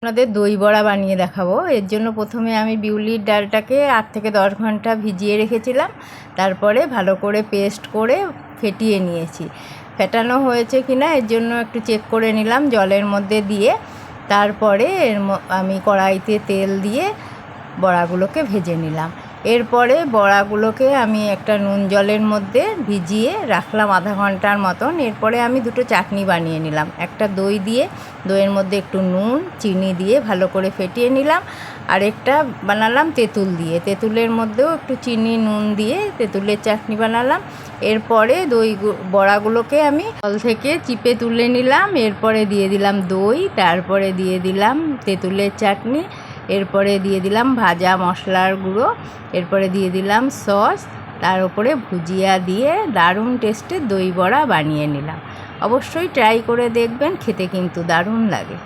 আপনাদের দই বড়া বানিয়ে দেখাবো। এর জন্য প্রথমে আমি বিউলির ডালটাকে 8 থেকে 10 ঘন্টা ভিজিয়ে রেখেছিলাম। তারপরে ভালো করে পেস্ট করে ফেটিয়ে নিয়েছি। ফেটানো হয়েছে কিনা এর জন্য একটু চেক করে নিলাম জলের মধ্যে দিয়ে। তারপরে আমি কড়াইতে তেল দিয়ে বড়াগুলোকে ভেজে নিলাম। এরপরে বড়াগুলোকে আমি একটা নুন জলের মধ্যে ভিজিয়ে রাখলাম আধা ঘন্টার মতন। এরপরে আমি দুটো চাটনি বানিয়ে নিলাম। একটা দই দিয়ে, দইয়ের মধ্যে একটু নুন চিনি দিয়ে ভালো করে ফেটিয়ে নিলাম। আর একটা বানালাম তেঁতুল দিয়ে, তেঁতুলের মধ্যেও একটু চিনি নুন দিয়ে তেঁতুলের চাটনি বানালাম। এরপরে বড়াগুলোকে আমি জল থেকে চিপে তুলে নিলাম। এরপরে দিয়ে দিলাম দই, তারপরে দিয়ে দিলাম তেঁতুলের চাটনি, এরপরে দিয়ে দিলাম ভাজা মশলার গুঁড়ো, এরপরে দিয়ে দিলাম সস, তার উপরে ভুজিয়া দিয়ে দারুণ টেস্টের দই বড়া বানিয়ে নিলাম। অবশ্যই ট্রাই করে দেখবেন, খেতে কিন্তু দারুণ লাগে।